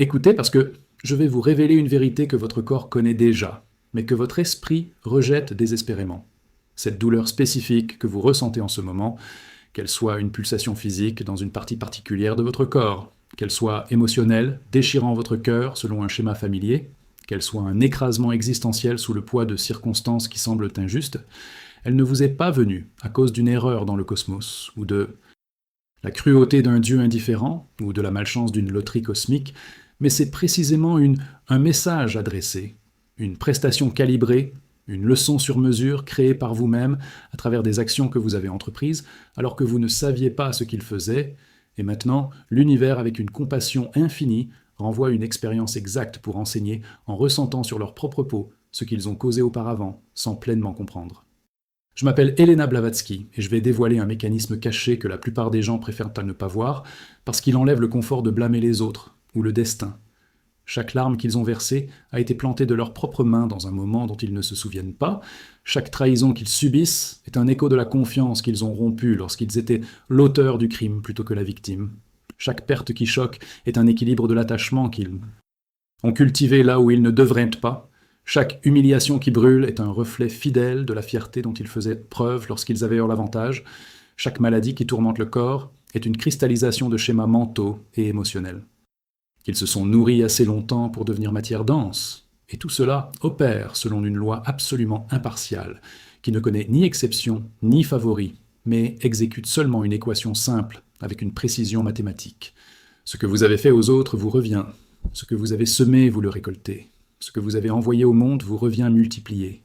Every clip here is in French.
Écoutez parce que je vais vous révéler une vérité que votre corps connaît déjà, mais que votre esprit rejette désespérément. Cette douleur spécifique que vous ressentez en ce moment, qu'elle soit une pulsation physique dans une partie particulière de votre corps, qu'elle soit émotionnelle, déchirant votre cœur selon un schéma familier, qu'elle soit un écrasement existentiel sous le poids de circonstances qui semblent injustes, elle ne vous est pas venue à cause d'une erreur dans le cosmos, ou de la cruauté d'un dieu indifférent, ou de la malchance d'une loterie cosmique, mais c'est précisément un message adressé, une prestation calibrée, une leçon sur mesure créée par vous-même à travers des actions que vous avez entreprises, alors que vous ne saviez pas ce qu'il faisait, et maintenant, l'univers, avec une compassion infinie, renvoie une expérience exacte pour enseigner en ressentant sur leur propre peau ce qu'ils ont causé auparavant, sans pleinement comprendre. Je m'appelle Elena Blavatsky et je vais dévoiler un mécanisme caché que la plupart des gens préfèrent à ne pas voir parce qu'il enlève le confort de blâmer les autres ou le destin. Chaque larme qu'ils ont versée a été plantée de leurs propres mains dans un moment dont ils ne se souviennent pas. Chaque trahison qu'ils subissent est un écho de la confiance qu'ils ont rompue lorsqu'ils étaient l'auteur du crime plutôt que la victime. Chaque perte qui choque est un équilibre de l'attachement qu'ils ont cultivé là où ils ne devraient pas. Chaque humiliation qui brûle est un reflet fidèle de la fierté dont ils faisaient preuve lorsqu'ils avaient eu l'avantage. Chaque maladie qui tourmente le corps est une cristallisation de schémas mentaux et émotionnels. Qu'ils se sont nourris assez longtemps pour devenir matière dense. Et tout cela opère selon une loi absolument impartiale, qui ne connaît ni exception ni favori, mais exécute seulement une équation simple avec une précision mathématique. Ce que vous avez fait aux autres vous revient. Ce que vous avez semé, vous le récoltez. Ce que vous avez envoyé au monde vous revient multiplié.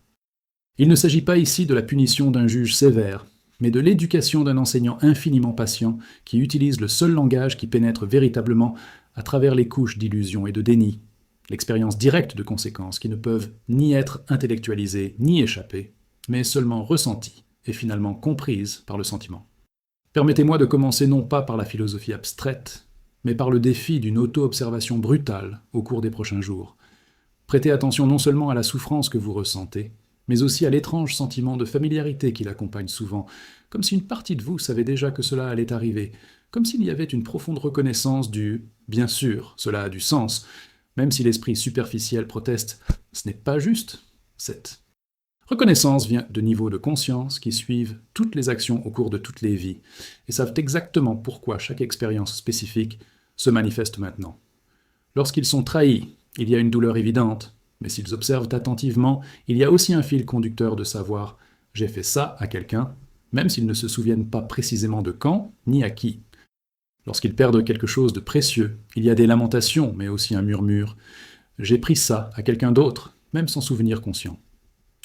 Il ne s'agit pas ici de la punition d'un juge sévère, mais de l'éducation d'un enseignant infiniment patient qui utilise le seul langage qui pénètre véritablement à travers les couches d'illusion et de déni, l'expérience directe de conséquences qui ne peuvent ni être intellectualisées ni échapper, mais seulement ressenties et finalement comprises par le sentiment. Permettez-moi de commencer non pas par la philosophie abstraite, mais par le défi d'une auto-observation brutale au cours des prochains jours. Prêtez attention non seulement à la souffrance que vous ressentez, mais aussi à l'étrange sentiment de familiarité qui l'accompagne souvent, comme si une partie de vous savait déjà que cela allait arriver, comme s'il y avait une profonde reconnaissance du « bien sûr, cela a du sens », même si l'esprit superficiel proteste « ce n'est pas juste ». Cette reconnaissance vient de niveaux de conscience qui suivent toutes les actions au cours de toutes les vies, et savent exactement pourquoi chaque expérience spécifique se manifeste maintenant. Lorsqu'ils sont trahis, il y a une douleur évidente, mais s'ils observent attentivement, il y a aussi un fil conducteur de savoir « j'ai fait ça à quelqu'un », même s'ils ne se souviennent pas précisément de quand ni à qui. Lorsqu'ils perdent quelque chose de précieux, il y a des lamentations, mais aussi un murmure « j'ai pris ça à quelqu'un d'autre », même sans souvenir conscient.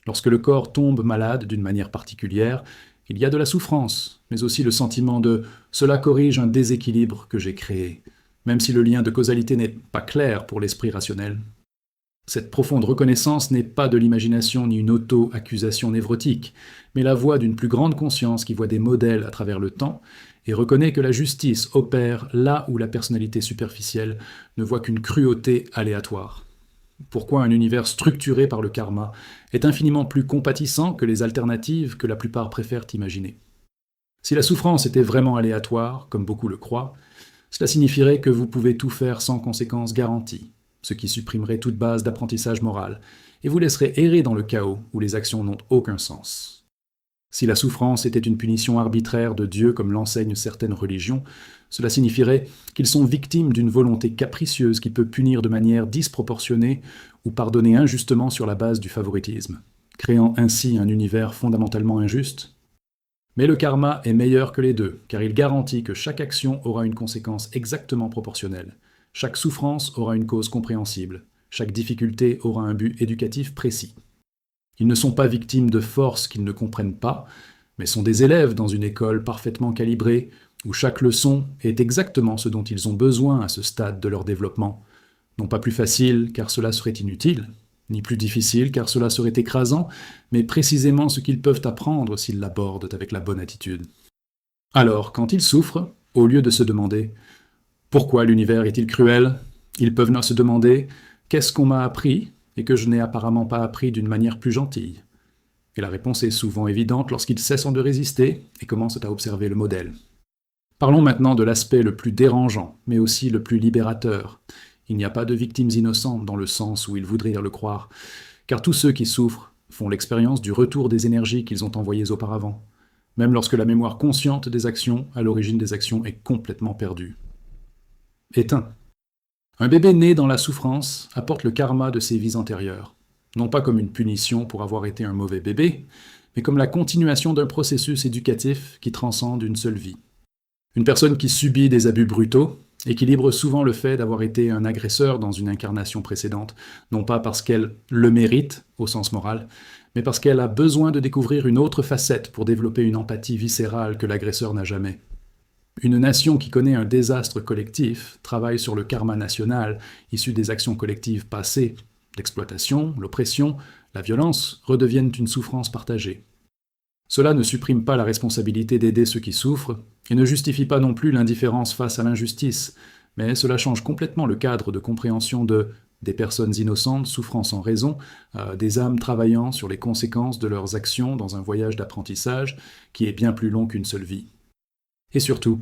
Lorsque le corps tombe malade d'une manière particulière, il y a de la souffrance, mais aussi le sentiment de « cela corrige un déséquilibre que j'ai créé », même si le lien de causalité n'est pas clair pour l'esprit rationnel. Cette profonde reconnaissance n'est pas de l'imagination ni une auto-accusation névrotique, mais la voix d'une plus grande conscience qui voit des modèles à travers le temps et reconnaît que la justice opère là où la personnalité superficielle ne voit qu'une cruauté aléatoire. Pourquoi un univers structuré par le karma est infiniment plus compatissant que les alternatives que la plupart préfèrent imaginer. Si la souffrance était vraiment aléatoire, comme beaucoup le croient, cela signifierait que vous pouvez tout faire sans conséquences garanties, ce qui supprimerait toute base d'apprentissage moral, et vous laisserait errer dans le chaos où les actions n'ont aucun sens. Si la souffrance était une punition arbitraire de Dieu comme l'enseignent certaines religions, cela signifierait qu'ils sont victimes d'une volonté capricieuse qui peut punir de manière disproportionnée ou pardonner injustement sur la base du favoritisme, créant ainsi un univers fondamentalement injuste. Mais le karma est meilleur que les deux, car il garantit que chaque action aura une conséquence exactement proportionnelle. Chaque souffrance aura une cause compréhensible. Chaque difficulté aura un but éducatif précis. Ils ne sont pas victimes de forces qu'ils ne comprennent pas, mais sont des élèves dans une école parfaitement calibrée, où chaque leçon est exactement ce dont ils ont besoin à ce stade de leur développement. Non pas plus facile, car cela serait inutile, ni plus difficile, car cela serait écrasant, mais précisément ce qu'ils peuvent apprendre s'ils l'abordent avec la bonne attitude. Alors, quand ils souffrent, au lieu de se demander « Pourquoi l'univers est-il cruel ?», ils peuvent se demander « Qu'est-ce qu'on m'a appris et que je n'ai apparemment pas appris d'une manière plus gentille ?» Et la réponse est souvent évidente lorsqu'ils cessent de résister et commencent à observer le modèle. Parlons maintenant de l'aspect le plus dérangeant, mais aussi le plus libérateur. Il n'y a pas de victimes innocentes dans le sens où ils voudraient le croire, car tous ceux qui souffrent font l'expérience du retour des énergies qu'ils ont envoyées auparavant, même lorsque la mémoire consciente des actions à l'origine des actions est complètement perdue. Éteint. Un bébé né dans la souffrance apporte le karma de ses vies antérieures, non pas comme une punition pour avoir été un mauvais bébé, mais comme la continuation d'un processus éducatif qui transcende une seule vie. Une personne qui subit des abus brutaux équilibre souvent le fait d'avoir été un agresseur dans une incarnation précédente, non pas parce qu'elle le mérite, au sens moral, mais parce qu'elle a besoin de découvrir une autre facette pour développer une empathie viscérale que l'agresseur n'a jamais. Une nation qui connaît un désastre collectif travaille sur le karma national issu des actions collectives passées. L'exploitation, l'oppression, la violence redeviennent une souffrance partagée. Cela ne supprime pas la responsabilité d'aider ceux qui souffrent, et ne justifie pas non plus l'indifférence face à l'injustice, mais cela change complètement le cadre de compréhension des personnes innocentes souffrant sans raison, des âmes travaillant sur les conséquences de leurs actions dans un voyage d'apprentissage qui est bien plus long qu'une seule vie. Et surtout,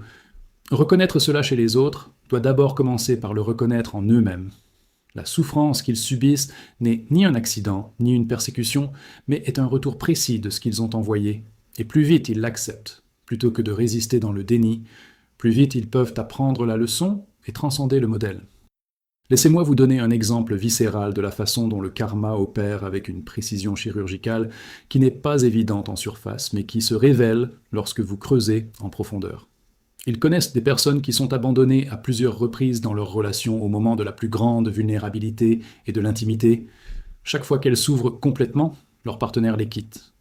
reconnaître cela chez les autres doit d'abord commencer par le reconnaître en eux-mêmes. La souffrance qu'ils subissent n'est ni un accident, ni une persécution, mais est un retour précis de ce qu'ils ont envoyé. Et plus vite ils l'acceptent, plutôt que de résister dans le déni, plus vite ils peuvent apprendre la leçon et transcender le modèle. Laissez-moi vous donner un exemple viscéral de la façon dont le karma opère avec une précision chirurgicale qui n'est pas évidente en surface, mais qui se révèle lorsque vous creusez en profondeur. Ils connaissent des personnes qui sont abandonnées à plusieurs reprises dans leur relation au moment de la plus grande vulnérabilité et de l'intimité. Chaque fois qu'elles s'ouvrent complètement, leur partenaire les quitte.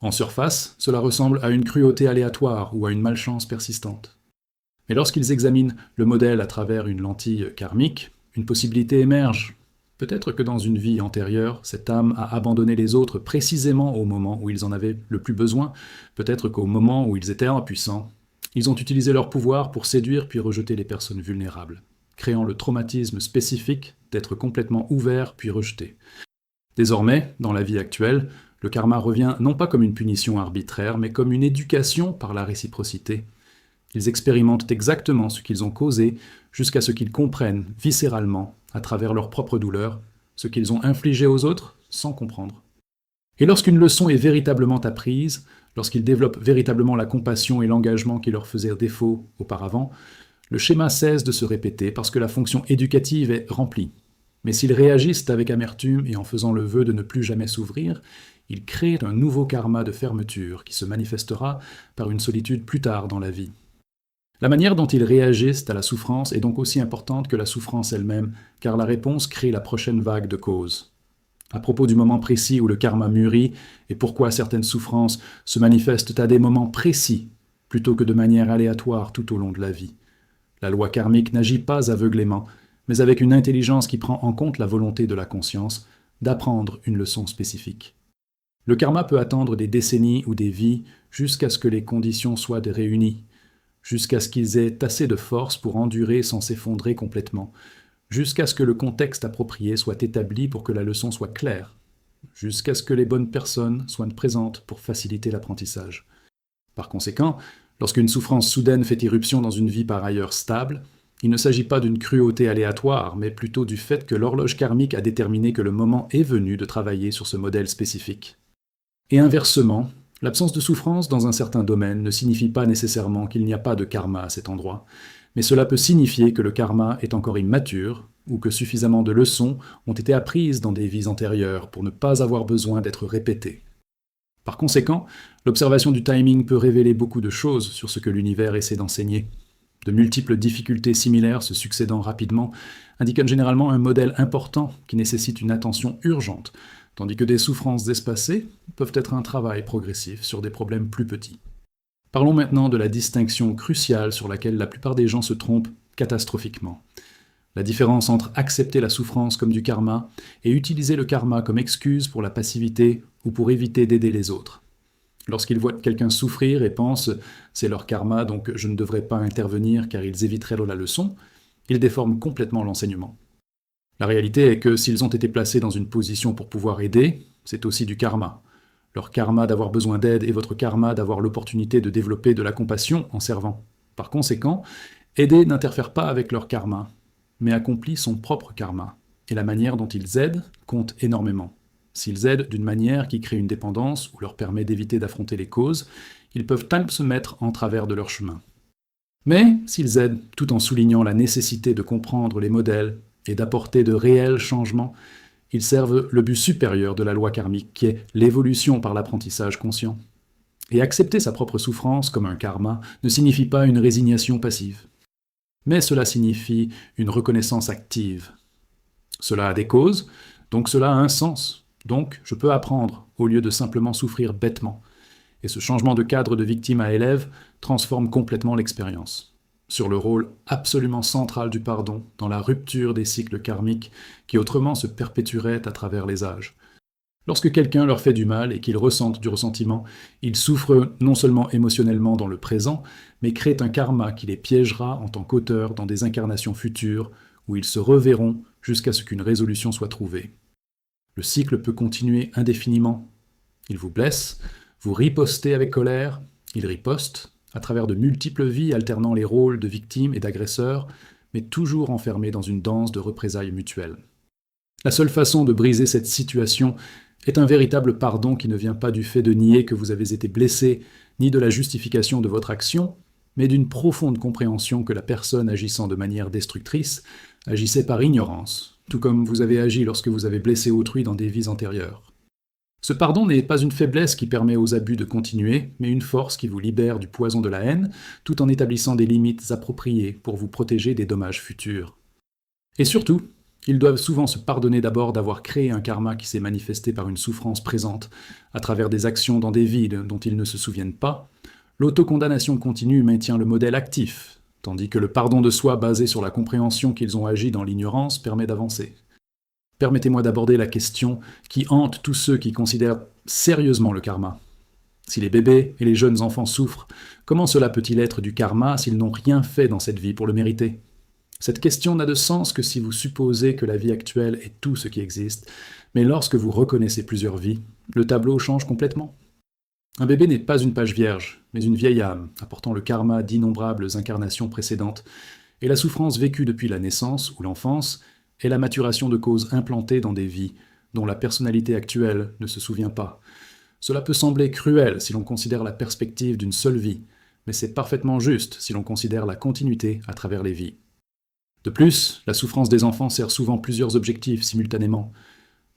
En surface, cela ressemble à une cruauté aléatoire ou à une malchance persistante. Mais lorsqu'ils examinent le modèle à travers une lentille karmique, une possibilité émerge. Peut-être que dans une vie antérieure, cette âme a abandonné les autres précisément au moment où ils en avaient le plus besoin, peut-être qu'au moment où ils étaient impuissants. Ils ont utilisé leur pouvoir pour séduire puis rejeter les personnes vulnérables, créant le traumatisme spécifique d'être complètement ouvert puis rejeté. Désormais, dans la vie actuelle, le karma revient non pas comme une punition arbitraire, mais comme une éducation par la réciprocité. Ils expérimentent exactement ce qu'ils ont causé jusqu'à ce qu'ils comprennent viscéralement, à travers leur propre douleur, ce qu'ils ont infligé aux autres sans comprendre. Et lorsqu'une leçon est véritablement apprise, lorsqu'ils développent véritablement la compassion et l'engagement qui leur faisaient défaut auparavant, le schéma cesse de se répéter parce que la fonction éducative est remplie. Mais s'ils réagissent avec amertume et en faisant le vœu de ne plus jamais s'ouvrir, ils créent un nouveau karma de fermeture qui se manifestera par une solitude plus tard dans la vie. La manière dont ils réagissent à la souffrance est donc aussi importante que la souffrance elle-même, car la réponse crée la prochaine vague de causes. À propos du moment précis où le karma mûrit et pourquoi certaines souffrances se manifestent à des moments précis, plutôt que de manière aléatoire tout au long de la vie. La loi karmique n'agit pas aveuglément, mais avec une intelligence qui prend en compte la volonté de la conscience d'apprendre une leçon spécifique. Le karma peut attendre des décennies ou des vies jusqu'à ce que les conditions soient réunies, jusqu'à ce qu'ils aient assez de force pour endurer sans s'effondrer complètement, jusqu'à ce que le contexte approprié soit établi pour que la leçon soit claire, jusqu'à ce que les bonnes personnes soient présentes pour faciliter l'apprentissage. Par conséquent, lorsqu'une souffrance soudaine fait irruption dans une vie par ailleurs stable, il ne s'agit pas d'une cruauté aléatoire, mais plutôt du fait que l'horloge karmique a déterminé que le moment est venu de travailler sur ce modèle spécifique. Et inversement, l'absence de souffrance dans un certain domaine ne signifie pas nécessairement qu'il n'y a pas de karma à cet endroit, mais cela peut signifier que le karma est encore immature ou que suffisamment de leçons ont été apprises dans des vies antérieures pour ne pas avoir besoin d'être répétées. Par conséquent, l'observation du timing peut révéler beaucoup de choses sur ce que l'univers essaie d'enseigner. De multiples difficultés similaires se succédant rapidement indiquent généralement un modèle important qui nécessite une attention urgente, tandis que des souffrances espacées peuvent être un travail progressif sur des problèmes plus petits. Parlons maintenant de la distinction cruciale sur laquelle la plupart des gens se trompent catastrophiquement. La différence entre accepter la souffrance comme du karma et utiliser le karma comme excuse pour la passivité ou pour éviter d'aider les autres. Lorsqu'ils voient quelqu'un souffrir et pensent « c'est leur karma, donc je ne devrais pas intervenir car ils éviteraient la leçon », ils déforment complètement l'enseignement. La réalité est que s'ils ont été placés dans une position pour pouvoir aider, c'est aussi du karma. Leur karma d'avoir besoin d'aide et votre karma d'avoir l'opportunité de développer de la compassion en servant. Par conséquent, aider n'interfère pas avec leur karma. mais accomplit son propre karma. Et la manière dont ils aident compte énormément. S'ils aident d'une manière qui crée une dépendance ou leur permet d'éviter d'affronter les causes, ils peuvent mal se mettre en travers de leur chemin. Mais s'ils aident tout en soulignant la nécessité de comprendre les modèles et d'apporter de réels changements, ils servent le but supérieur de la loi karmique, qui est l'évolution par l'apprentissage conscient. Et accepter sa propre souffrance comme un karma ne signifie pas une résignation passive. Mais cela signifie une reconnaissance active. Cela a des causes, donc cela a un sens. Donc je peux apprendre, au lieu de simplement souffrir bêtement. Et ce changement de cadre de victime à élève transforme complètement l'expérience. Sur le rôle absolument central du pardon dans la rupture des cycles karmiques qui autrement se perpétueraient à travers les âges. Lorsque quelqu'un leur fait du mal et qu'ils ressentent du ressentiment, ils souffrent non seulement émotionnellement dans le présent, mais créent un karma qui les piégera en tant qu'auteurs dans des incarnations futures où ils se reverront jusqu'à ce qu'une résolution soit trouvée. Le cycle peut continuer indéfiniment. Il vous blesse, vous ripostez avec colère, il riposte, à travers de multiples vies alternant les rôles de victime et d'agresseur, mais toujours enfermés dans une danse de représailles mutuelles. La seule façon de briser cette situation est un véritable pardon qui ne vient pas du fait de nier que vous avez été blessé, ni de la justification de votre action, mais d'une profonde compréhension que la personne agissant de manière destructrice agissait par ignorance, tout comme vous avez agi lorsque vous avez blessé autrui dans des vies antérieures. Ce pardon n'est pas une faiblesse qui permet aux abus de continuer, mais une force qui vous libère du poison de la haine, tout en établissant des limites appropriées pour vous protéger des dommages futurs. Et surtout, ils doivent souvent se pardonner d'abord d'avoir créé un karma qui s'est manifesté par une souffrance présente, à travers des actions dans des vies dont ils ne se souviennent pas. L'autocondamnation continue maintient le modèle actif, tandis que le pardon de soi basé sur la compréhension qu'ils ont agi dans l'ignorance permet d'avancer. Permettez-moi d'aborder la question qui hante tous ceux qui considèrent sérieusement le karma. Si les bébés et les jeunes enfants souffrent, comment cela peut-il être du karma s'ils n'ont rien fait dans cette vie pour le mériter ? Cette question n'a de sens que si vous supposez que la vie actuelle est tout ce qui existe, mais lorsque vous reconnaissez plusieurs vies, le tableau change complètement. Un bébé n'est pas une page vierge, mais une vieille âme, apportant le karma d'innombrables incarnations précédentes, et la souffrance vécue depuis la naissance ou l'enfance est la maturation de causes implantées dans des vies, dont la personnalité actuelle ne se souvient pas. Cela peut sembler cruel si l'on considère la perspective d'une seule vie, mais c'est parfaitement juste si l'on considère la continuité à travers les vies. De plus, la souffrance des enfants sert souvent plusieurs objectifs simultanément.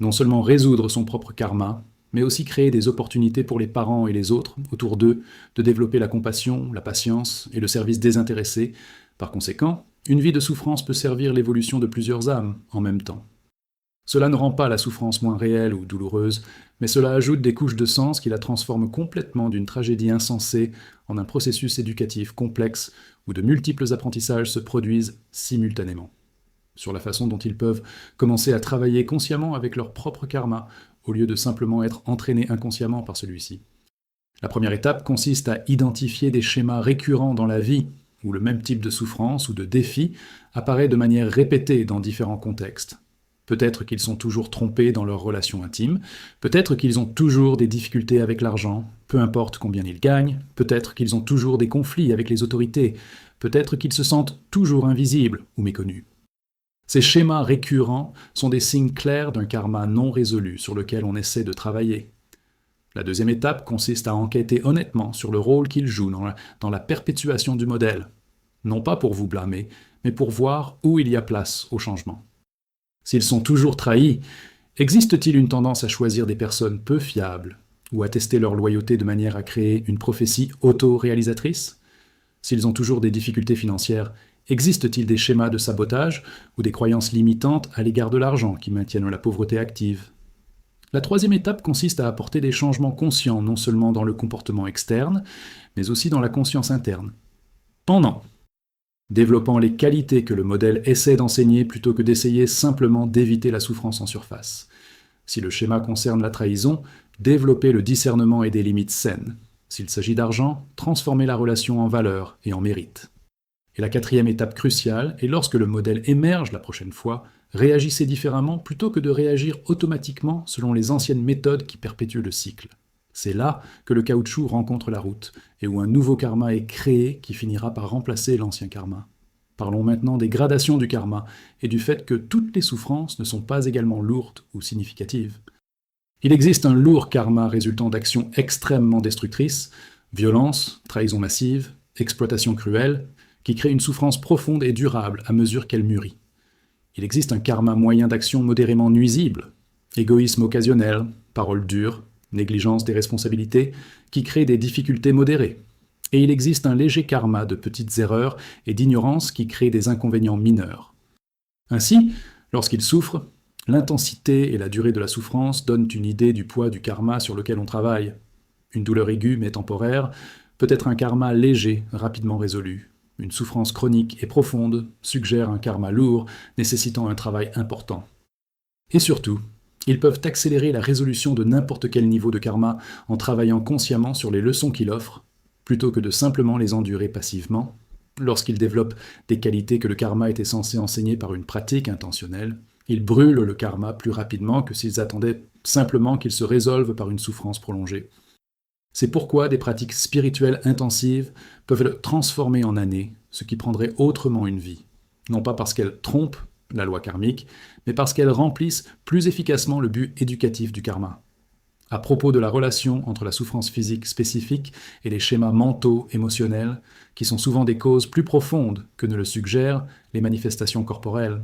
Non seulement résoudre son propre karma, mais aussi créer des opportunités pour les parents et les autres autour d'eux de développer la compassion, la patience et le service désintéressé. Par conséquent, une vie de souffrance peut servir l'évolution de plusieurs âmes en même temps. Cela ne rend pas la souffrance moins réelle ou douloureuse, mais cela ajoute des couches de sens qui la transforment complètement d'une tragédie insensée en un processus éducatif complexe où de multiples apprentissages se produisent simultanément. Sur la façon dont ils peuvent commencer à travailler consciemment avec leur propre karma, au lieu de simplement être entraînés inconsciemment par celui-ci. La première étape consiste à identifier des schémas récurrents dans la vie, où le même type de souffrance ou de défi apparaît de manière répétée dans différents contextes. Peut-être qu'ils sont toujours trompés dans leurs relations intimes, peut-être qu'ils ont toujours des difficultés avec l'argent, peu importe combien ils gagnent, peut-être qu'ils ont toujours des conflits avec les autorités, peut-être qu'ils se sentent toujours invisibles ou méconnus. Ces schémas récurrents sont des signes clairs d'un karma non résolu sur lequel on essaie de travailler. La deuxième étape consiste à enquêter honnêtement sur le rôle qu'ils jouent dans la perpétuation du modèle, non pas pour vous blâmer, mais pour voir où il y a place au changement. S'ils sont toujours trahis, existe-t-il une tendance à choisir des personnes peu fiables ou à tester leur loyauté de manière à créer une prophétie auto-réalisatrice ? S'ils ont toujours des difficultés financières, existe-t-il des schémas de sabotage ou des croyances limitantes à l'égard de l'argent qui maintiennent la pauvreté active ? La troisième étape consiste à apporter des changements conscients non seulement dans le comportement externe, mais aussi dans la conscience interne. Pendant développant les qualités que le modèle essaie d'enseigner plutôt que d'essayer simplement d'éviter la souffrance en surface. Si le schéma concerne la trahison, développer le discernement et des limites saines. S'il s'agit d'argent, transformer la relation en valeur et en mérite. Et la quatrième étape cruciale est lorsque le modèle émerge la prochaine fois, réagissez différemment plutôt que de réagir automatiquement selon les anciennes méthodes qui perpétuent le cycle. C'est là que le caoutchouc rencontre la route, et où un nouveau karma est créé qui finira par remplacer l'ancien karma. Parlons maintenant des gradations du karma et du fait que toutes les souffrances ne sont pas également lourdes ou significatives. Il existe un lourd karma résultant d'actions extrêmement destructrices, violence, trahison massive, exploitation cruelle, qui crée une souffrance profonde et durable à mesure qu'elle mûrit. Il existe un karma moyen d'action modérément nuisible, égoïsme occasionnel, paroles dures, négligence des responsabilités, qui crée des difficultés modérées. Et il existe un léger karma de petites erreurs et d'ignorance qui crée des inconvénients mineurs. Ainsi, lorsqu'il souffre, l'intensité et la durée de la souffrance donnent une idée du poids du karma sur lequel on travaille. Une douleur aiguë mais temporaire peut être un karma léger, rapidement résolu. Une souffrance chronique et profonde suggère un karma lourd, nécessitant un travail important. Et surtout, ils peuvent accélérer la résolution de n'importe quel niveau de karma en travaillant consciemment sur les leçons qu'il offre, plutôt que de simplement les endurer passivement, lorsqu'ils développent des qualités que le karma était censé enseigner par une pratique intentionnelle. Ils brûlent le karma plus rapidement que s'ils attendaient simplement qu'il se résolve par une souffrance prolongée. C'est pourquoi des pratiques spirituelles intensives peuvent le transformer en années, ce qui prendrait autrement une vie. Non pas parce qu'elles trompent la loi karmique, mais parce qu'elles remplissent plus efficacement le but éducatif du karma. À propos de la relation entre la souffrance physique spécifique et les schémas mentaux, émotionnels, qui sont souvent des causes plus profondes que ne le suggèrent les manifestations corporelles.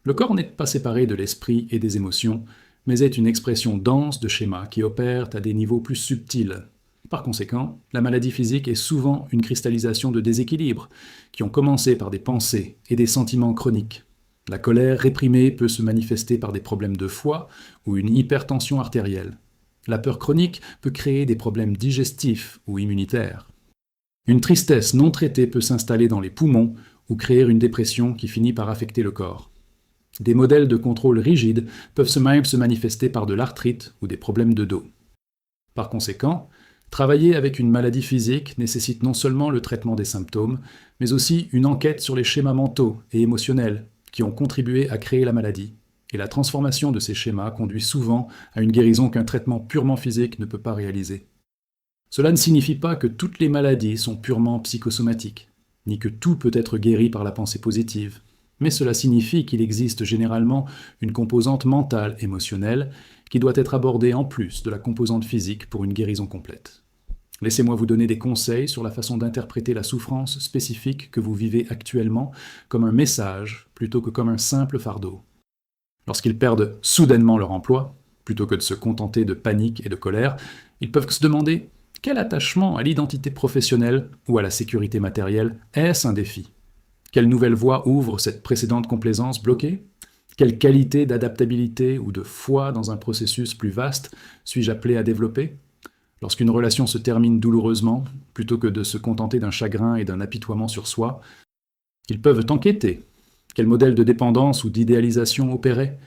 Le corps n'est pas séparé de l'esprit et des émotions, mais est une expression dense de schémas qui opèrent à des niveaux plus subtils. Par conséquent, la maladie physique est souvent une cristallisation de déséquilibres, qui ont commencé par des pensées et des sentiments chroniques. La colère réprimée peut se manifester par des problèmes de foie ou une hypertension artérielle. La peur chronique peut créer des problèmes digestifs ou immunitaires. Une tristesse non traitée peut s'installer dans les poumons ou créer une dépression qui finit par affecter le corps. Des modèles de contrôle rigides peuvent même se manifester par de l'arthrite ou des problèmes de dos. Par conséquent, travailler avec une maladie physique nécessite non seulement le traitement des symptômes, mais aussi une enquête sur les schémas mentaux et émotionnels qui ont contribué à créer la maladie. Et la transformation de ces schémas conduit souvent à une guérison qu'un traitement purement physique ne peut pas réaliser. Cela ne signifie pas que toutes les maladies sont purement psychosomatiques, ni que tout peut être guéri par la pensée positive, mais cela signifie qu'il existe généralement une composante mentale, émotionnelle, qui doit être abordée en plus de la composante physique pour une guérison complète. Laissez-moi vous donner des conseils sur la façon d'interpréter la souffrance spécifique que vous vivez actuellement comme un message plutôt que comme un simple fardeau. Lorsqu'ils perdent soudainement leur emploi, plutôt que de se contenter de panique et de colère, ils peuvent se demander quel attachement à l'identité professionnelle ou à la sécurité matérielle est-ce un défi ? Quelle nouvelle voie ouvre cette précédente complaisance bloquée ? Quelle qualité d'adaptabilité ou de foi dans un processus plus vaste suis-je appelé à développer ? Lorsqu'une relation se termine douloureusement, plutôt que de se contenter d'un chagrin et d'un apitoiement sur soi, ils peuvent enquêter. Quel modèle de dépendance ou d'idéalisation opérait ?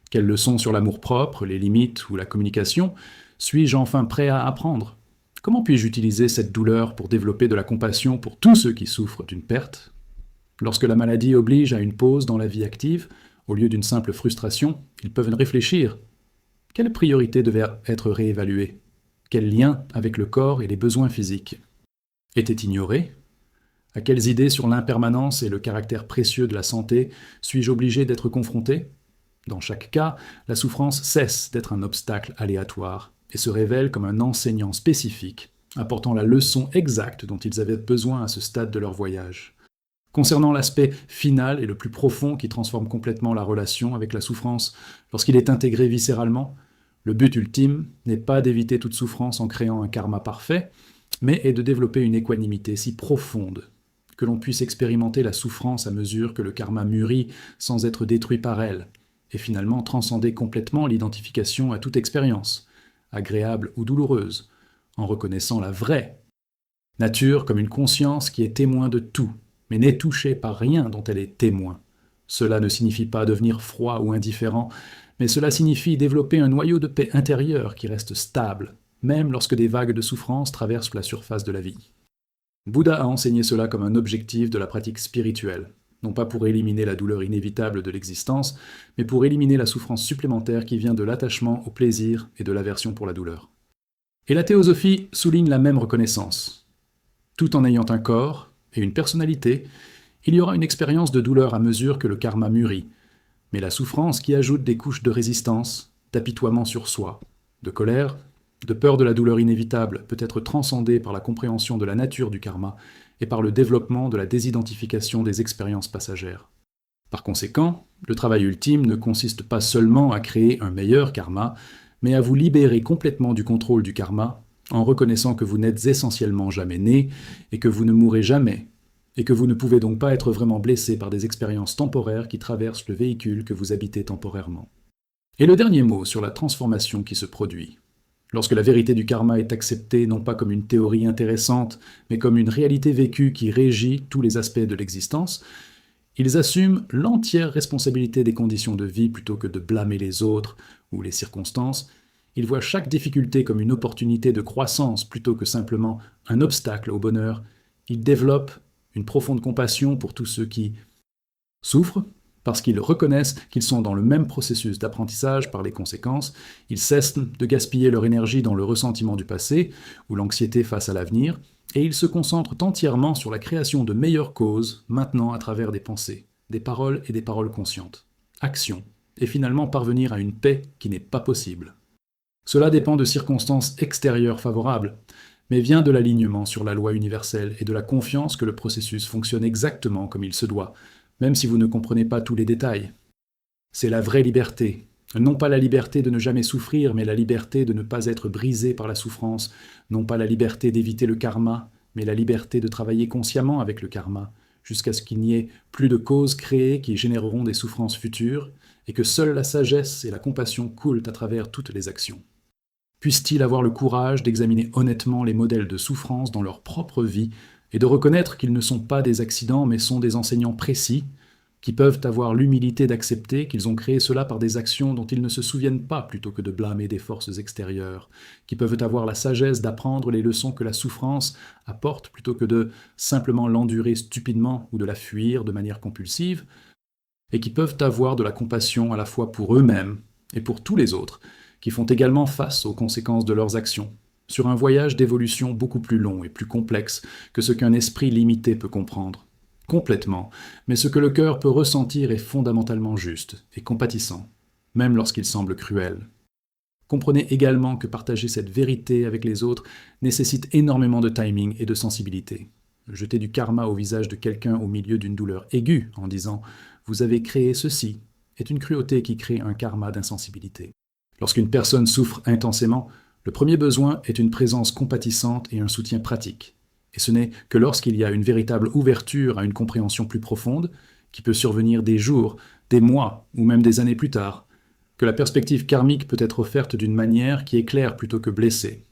Quelles leçons sur l'amour-propre, les limites ou la communication suis-je enfin prêt à apprendre ? Comment puis-je utiliser cette douleur pour développer de la compassion pour tous ceux qui souffrent d'une perte ? Lorsque la maladie oblige à une pause dans la vie active, au lieu d'une simple frustration, ils peuvent réfléchir. Quelle priorité devait être réévaluée ? Quel lien avec le corps et les besoins physiques était ignoré ? À quelles idées sur l'impermanence et le caractère précieux de la santé suis-je obligé d'être confronté ? Dans chaque cas, la souffrance cesse d'être un obstacle aléatoire et se révèle comme un enseignant spécifique, apportant la leçon exacte dont ils avaient besoin à ce stade de leur voyage. Concernant l'aspect final et le plus profond qui transforme complètement la relation avec la souffrance lorsqu'il est intégré viscéralement, le but ultime n'est pas d'éviter toute souffrance en créant un karma parfait, mais est de développer une équanimité si profonde que l'on puisse expérimenter la souffrance à mesure que le karma mûrit sans être détruit par elle, et finalement transcender complètement l'identification à toute expérience, agréable ou douloureuse, en reconnaissant la vraie nature comme une conscience qui est témoin de tout, mais n'est touchée par rien dont elle est témoin. Cela ne signifie pas devenir froid ou indifférent, mais cela signifie développer un noyau de paix intérieure qui reste stable, même lorsque des vagues de souffrance traversent la surface de la vie. Bouddha a enseigné cela comme un objectif de la pratique spirituelle, non pas pour éliminer la douleur inévitable de l'existence, mais pour éliminer la souffrance supplémentaire qui vient de l'attachement au plaisir et de l'aversion pour la douleur. Et la théosophie souligne la même reconnaissance. Tout en ayant un corps et une personnalité, Il y aura une expérience de douleur à mesure que le karma mûrit, mais la souffrance qui ajoute des couches de résistance, d'apitoiement sur soi, de colère, de peur de la douleur inévitable peut être transcendée par la compréhension de la nature du karma et par le développement de la désidentification des expériences passagères. Par conséquent, le travail ultime ne consiste pas seulement à créer un meilleur karma, mais à vous libérer complètement du contrôle du karma en reconnaissant que vous n'êtes essentiellement jamais né et que vous ne mourrez jamais, et que vous ne pouvez donc pas être vraiment blessé par des expériences temporaires qui traversent le véhicule que vous habitez temporairement. Et le dernier mot sur la transformation qui se produit. Lorsque la vérité du karma est acceptée non pas comme une théorie intéressante, mais comme une réalité vécue qui régit tous les aspects de l'existence, ils assument l'entière responsabilité des conditions de vie plutôt que de blâmer les autres ou les circonstances. Ils voient chaque difficulté comme une opportunité de croissance plutôt que simplement un obstacle au bonheur. Ils développent une profonde compassion pour tous ceux qui souffrent, parce qu'ils reconnaissent qu'ils sont dans le même processus d'apprentissage par les conséquences. Ils cessent de gaspiller leur énergie dans le ressentiment du passé ou l'anxiété face à l'avenir, et ils se concentrent entièrement sur la création de meilleures causes, maintenant à travers des pensées, des paroles et des paroles conscientes. Action, et finalement parvenir à une paix qui n'est pas possible. Cela dépend de circonstances extérieures favorables, mais vient de l'alignement sur la loi universelle et de la confiance que le processus fonctionne exactement comme il se doit, même si vous ne comprenez pas tous les détails. C'est la vraie liberté. Non pas la liberté de ne jamais souffrir, mais la liberté de ne pas être brisé par la souffrance. Non pas la liberté d'éviter le karma, mais la liberté de travailler consciemment avec le karma, jusqu'à ce qu'il n'y ait plus de causes créées qui généreront des souffrances futures, et que seule la sagesse et la compassion coulent à travers toutes les actions. Puissent-ils avoir le courage d'examiner honnêtement les modèles de souffrance dans leur propre vie et de reconnaître qu'ils ne sont pas des accidents mais sont des enseignants précis, qui peuvent avoir l'humilité d'accepter qu'ils ont créé cela par des actions dont ils ne se souviennent pas plutôt que de blâmer des forces extérieures, qui peuvent avoir la sagesse d'apprendre les leçons que la souffrance apporte plutôt que de simplement l'endurer stupidement ou de la fuir de manière compulsive, et qui peuvent avoir de la compassion à la fois pour eux-mêmes et pour tous les autres, qui font également face aux conséquences de leurs actions, sur un voyage d'évolution beaucoup plus long et plus complexe que ce qu'un esprit limité peut comprendre. Complètement, mais ce que le cœur peut ressentir est fondamentalement juste et compatissant, même lorsqu'il semble cruel. Comprenez également que partager cette vérité avec les autres nécessite énormément de timing et de sensibilité. Jeter du karma au visage de quelqu'un au milieu d'une douleur aiguë en disant « vous avez créé ceci » est une cruauté qui crée un karma d'insensibilité. Lorsqu'une personne souffre intensément, le premier besoin est une présence compatissante et un soutien pratique. Et ce n'est que lorsqu'il y a une véritable ouverture à une compréhension plus profonde, qui peut survenir des jours, des mois ou même des années plus tard, que la perspective karmique peut être offerte d'une manière qui est claire plutôt que blessée.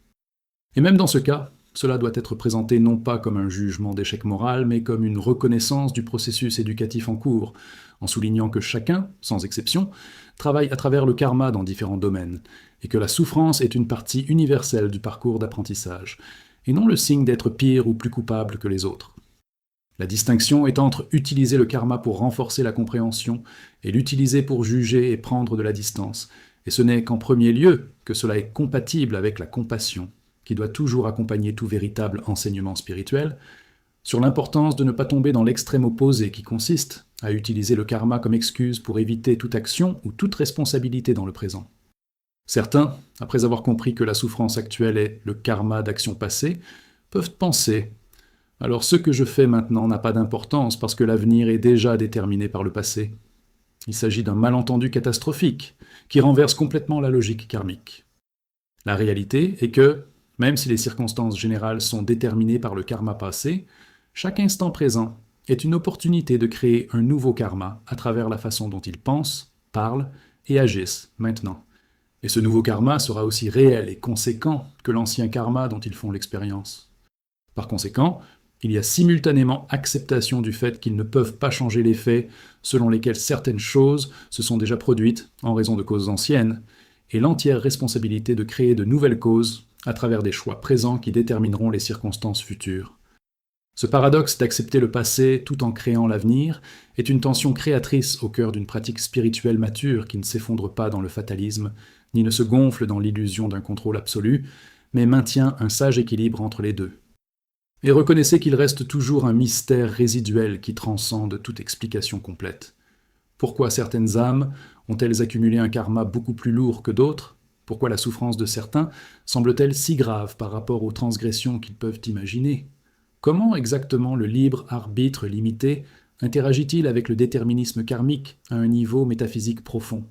Et même dans ce cas, cela doit être présenté non pas comme un jugement d'échec moral, mais comme une reconnaissance du processus éducatif en cours, en soulignant que chacun, sans exception, travaille à travers le karma dans différents domaines, et que la souffrance est une partie universelle du parcours d'apprentissage, et non le signe d'être pire ou plus coupable que les autres. La distinction est entre utiliser le karma pour renforcer la compréhension et l'utiliser pour juger et prendre de la distance, et ce n'est qu'en premier lieu que cela est compatible avec la compassion, qui doit toujours accompagner tout véritable enseignement spirituel, sur l'importance de ne pas tomber dans l'extrême opposé qui consiste à utiliser le karma comme excuse pour éviter toute action ou toute responsabilité dans le présent. Certains, après avoir compris que la souffrance actuelle est le karma d'actions passées, peuvent penser « alors ce que je fais maintenant n'a pas d'importance parce que l'avenir est déjà déterminé par le passé ». Il s'agit d'un malentendu catastrophique qui renverse complètement la logique karmique. La réalité est que, même si les circonstances générales sont déterminées par le karma passé, chaque instant présent est une opportunité de créer un nouveau karma à travers la façon dont ils pensent, parlent et agissent maintenant. Et ce nouveau karma sera aussi réel et conséquent que l'ancien karma dont ils font l'expérience. Par conséquent, il y a simultanément acceptation du fait qu'ils ne peuvent pas changer les faits selon lesquels certaines choses se sont déjà produites en raison de causes anciennes, et l'entière responsabilité de créer de nouvelles causes à travers des choix présents qui détermineront les circonstances futures. Ce paradoxe d'accepter le passé tout en créant l'avenir est une tension créatrice au cœur d'une pratique spirituelle mature qui ne s'effondre pas dans le fatalisme, ni ne se gonfle dans l'illusion d'un contrôle absolu, mais maintient un sage équilibre entre les deux. Et reconnaissez qu'il reste toujours un mystère résiduel qui transcende toute explication complète. Pourquoi certaines âmes ont-elles accumulé un karma beaucoup plus lourd que d'autres? Pourquoi la souffrance de certains semble-t-elle si grave par rapport aux transgressions qu'ils peuvent imaginer? Comment exactement le libre arbitre limité interagit-il avec le déterminisme karmique à un niveau métaphysique profond?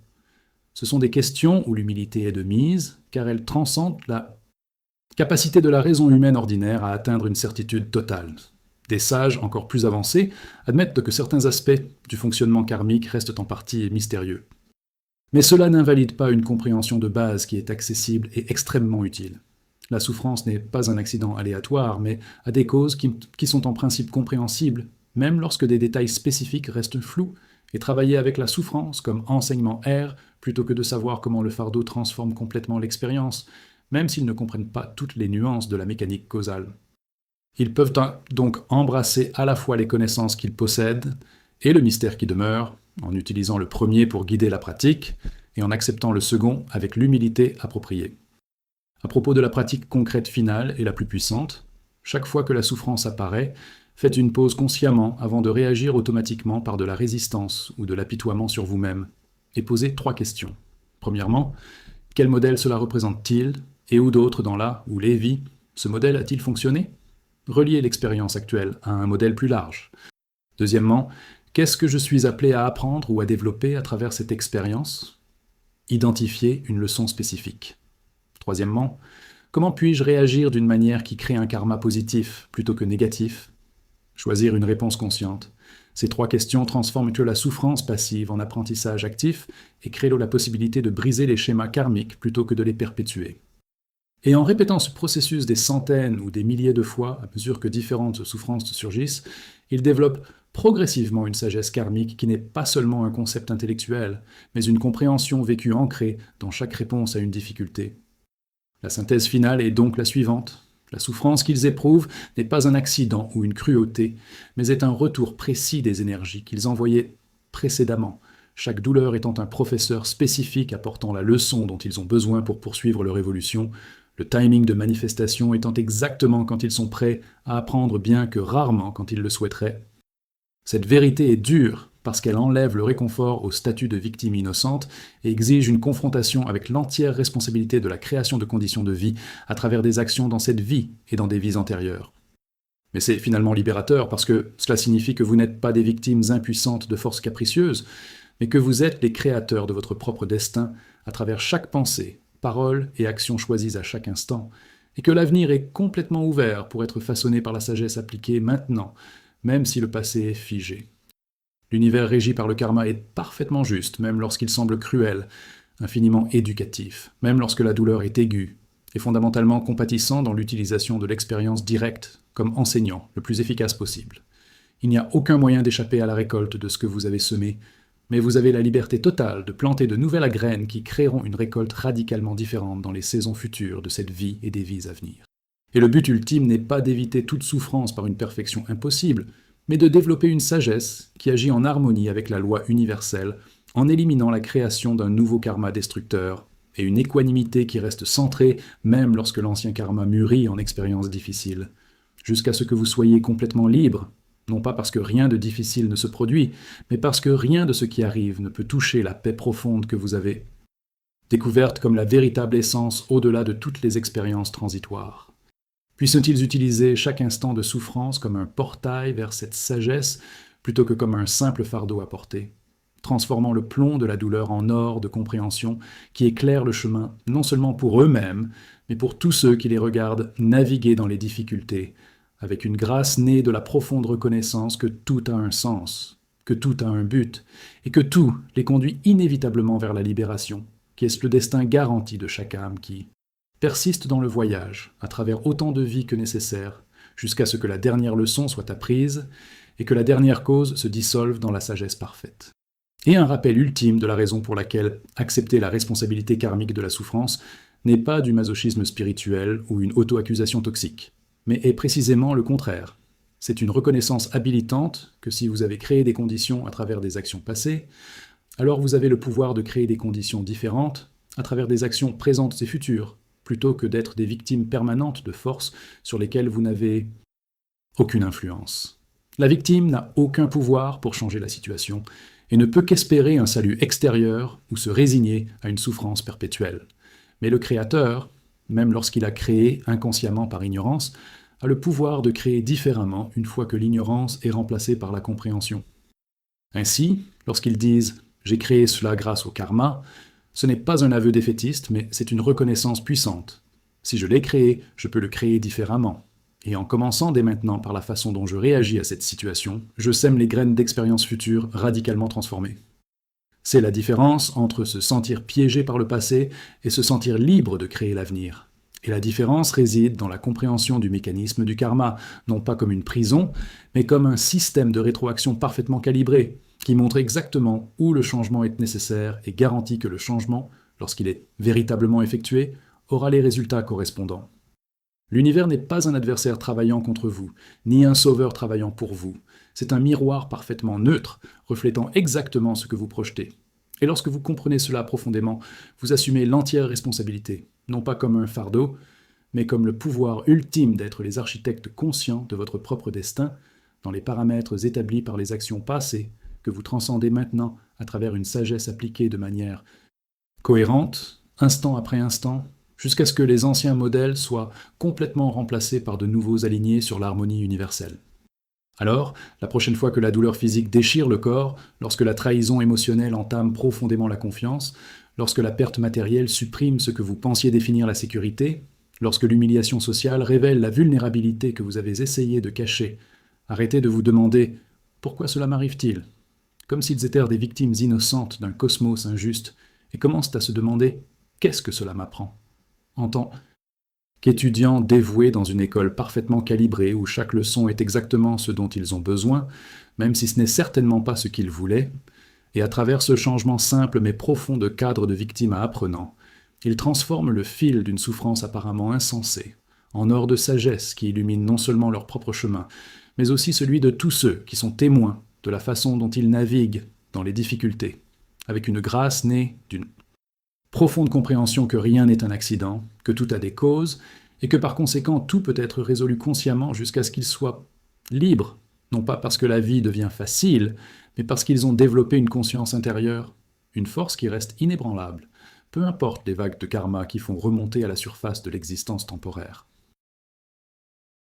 Ce sont des questions où l'humilité est de mise, car elles transcendent la capacité de la raison humaine ordinaire à atteindre une certitude totale. Des sages encore plus avancés admettent que certains aspects du fonctionnement karmique restent en partie mystérieux. Mais cela n'invalide pas une compréhension de base qui est accessible et extrêmement utile. La souffrance n'est pas un accident aléatoire, mais a des causes qui sont en principe compréhensibles, même lorsque des détails spécifiques restent flous, et travailler avec la souffrance comme enseignement R, plutôt que de savoir comment le fardeau transforme complètement l'expérience, même s'ils ne comprennent pas toutes les nuances de la mécanique causale. Ils peuvent donc embrasser à la fois les connaissances qu'ils possèdent et le mystère qui demeure, en utilisant le premier pour guider la pratique, et en acceptant le second avec l'humilité appropriée. À propos de la pratique concrète finale et la plus puissante, chaque fois que la souffrance apparaît, faites une pause consciemment avant de réagir automatiquement par de la résistance ou de l'apitoiement sur vous-même, et posez 3 questions. Premièrement, quel modèle cela représente-t-il, et où d'autres dans la ou les vies, ce modèle a-t-il fonctionné? Reliez l'expérience actuelle à un modèle plus large. Deuxièmement, qu'est-ce que je suis appelé à apprendre ou à développer à travers cette expérience? Identifiez une leçon spécifique. Troisièmement, comment puis-je réagir d'une manière qui crée un karma positif plutôt que négatif? Choisir une réponse consciente. Ces 3 questions transforment la souffrance passive en apprentissage actif et créent la possibilité de briser les schémas karmiques plutôt que de les perpétuer. Et en répétant ce processus des centaines ou des milliers de fois, à mesure que différentes souffrances surgissent, il développe progressivement une sagesse karmique qui n'est pas seulement un concept intellectuel, mais une compréhension vécue ancrée dans chaque réponse à une difficulté. La synthèse finale est donc la suivante. La souffrance qu'ils éprouvent n'est pas un accident ou une cruauté, mais est un retour précis des énergies qu'ils envoyaient précédemment, chaque douleur étant un professeur spécifique apportant la leçon dont ils ont besoin pour poursuivre leur évolution, le timing de manifestation étant exactement quand ils sont prêts à apprendre bien que rarement quand ils le souhaiteraient. Cette vérité est dure parce qu'elle enlève le réconfort au statut de victime innocente et exige une confrontation avec l'entière responsabilité de la création de conditions de vie à travers des actions dans cette vie et dans des vies antérieures. Mais c'est finalement libérateur parce que cela signifie que vous n'êtes pas des victimes impuissantes de forces capricieuses, mais que vous êtes les créateurs de votre propre destin à travers chaque pensée, parole et action choisies à chaque instant, et que l'avenir est complètement ouvert pour être façonné par la sagesse appliquée maintenant, même si le passé est figé. L'univers régi par le karma est parfaitement juste, même lorsqu'il semble cruel, infiniment éducatif, même lorsque la douleur est aiguë, et fondamentalement compatissant dans l'utilisation de l'expérience directe comme enseignant le plus efficace possible. Il n'y a aucun moyen d'échapper à la récolte de ce que vous avez semé, mais vous avez la liberté totale de planter de nouvelles graines qui créeront une récolte radicalement différente dans les saisons futures de cette vie et des vies à venir. Et le but ultime n'est pas d'éviter toute souffrance par une perfection impossible, mais de développer une sagesse qui agit en harmonie avec la loi universelle, en éliminant la création d'un nouveau karma destructeur, et une équanimité qui reste centrée même lorsque l'ancien karma mûrit en expériences difficiles, jusqu'à ce que vous soyez complètement libre, non pas parce que rien de difficile ne se produit, mais parce que rien de ce qui arrive ne peut toucher la paix profonde que vous avez, découverte comme la véritable essence au-delà de toutes les expériences transitoires. Puissent-ils utiliser chaque instant de souffrance comme un portail vers cette sagesse plutôt que comme un simple fardeau à porter, transformant le plomb de la douleur en or de compréhension qui éclaire le chemin non seulement pour eux-mêmes, mais pour tous ceux qui les regardent naviguer dans les difficultés, avec une grâce née de la profonde reconnaissance que tout a un sens, que tout a un but, et que tout les conduit inévitablement vers la libération, qui est le destin garanti de chaque âme qui persiste dans le voyage, à travers autant de vies que nécessaire, jusqu'à ce que la dernière leçon soit apprise et que la dernière cause se dissolve dans la sagesse parfaite. Et un rappel ultime de la raison pour laquelle accepter la responsabilité karmique de la souffrance n'est pas du masochisme spirituel ou une auto-accusation toxique, mais est précisément le contraire. C'est une reconnaissance habilitante que si vous avez créé des conditions à travers des actions passées, alors vous avez le pouvoir de créer des conditions différentes à travers des actions présentes et futures, plutôt que d'être des victimes permanentes de forces sur lesquelles vous n'avez Aucune influence. La victime n'a aucun pouvoir pour changer la situation et ne peut qu'espérer un salut extérieur ou se résigner à une souffrance perpétuelle. Mais le Créateur, même lorsqu'il a créé inconsciemment par ignorance, a le pouvoir de créer différemment une fois que l'ignorance est remplacée par la compréhension. Ainsi, lorsqu'ils disent « j'ai créé cela grâce au karma », ce n'est pas un aveu défaitiste, mais c'est une reconnaissance puissante. Si je l'ai créé, je peux le créer différemment. Et en commençant dès maintenant par la façon dont je réagis à cette situation, je sème les graines d'expériences futures radicalement transformées. C'est la différence entre se sentir piégé par le passé et se sentir libre de créer l'avenir. Et la différence réside dans la compréhension du mécanisme du karma, non pas comme une prison, mais comme un système de rétroaction parfaitement calibré, qui montre exactement où le changement est nécessaire et garantit que le changement, lorsqu'il est véritablement effectué, aura les résultats correspondants. L'univers n'est pas un adversaire travaillant contre vous, ni un sauveur travaillant pour vous. C'est un miroir parfaitement neutre, reflétant exactement ce que vous projetez. Et lorsque vous comprenez cela profondément, vous assumez l'entière responsabilité, non pas comme un fardeau, mais comme le pouvoir ultime d'être les architectes conscients de votre propre destin, dans les paramètres établis par les actions passées, que vous transcendez maintenant à travers une sagesse appliquée de manière cohérente, instant après instant, jusqu'à ce que les anciens modèles soient complètement remplacés par de nouveaux alignés sur l'harmonie universelle. Alors, la prochaine fois que la douleur physique déchire le corps, lorsque la trahison émotionnelle entame profondément la confiance, lorsque la perte matérielle supprime ce que vous pensiez définir la sécurité, lorsque l'humiliation sociale révèle la vulnérabilité que vous avez essayé de cacher, arrêtez de vous demander « Pourquoi cela m'arrive-t-il ?» comme s'ils étaient des victimes innocentes d'un cosmos injuste, et commencent à se demander « Qu'est-ce que cela m'apprend ?» En tant qu'étudiants dévoués dans une école parfaitement calibrée où chaque leçon est exactement ce dont ils ont besoin, même si ce n'est certainement pas ce qu'ils voulaient, et à travers ce changement simple mais profond de cadre de victime à apprenant, ils transforment le fil d'une souffrance apparemment insensée en or de sagesse qui illumine non seulement leur propre chemin, mais aussi celui de tous ceux qui sont témoins de la façon dont ils naviguent dans les difficultés, avec une grâce née d'une profonde compréhension que rien n'est un accident, que tout a des causes, et que par conséquent tout peut être résolu consciemment jusqu'à ce qu'ils soient libres, non pas parce que la vie devient facile, mais parce qu'ils ont développé une conscience intérieure, une force qui reste inébranlable, peu importe les vagues de karma qui font remonter à la surface de l'existence temporaire.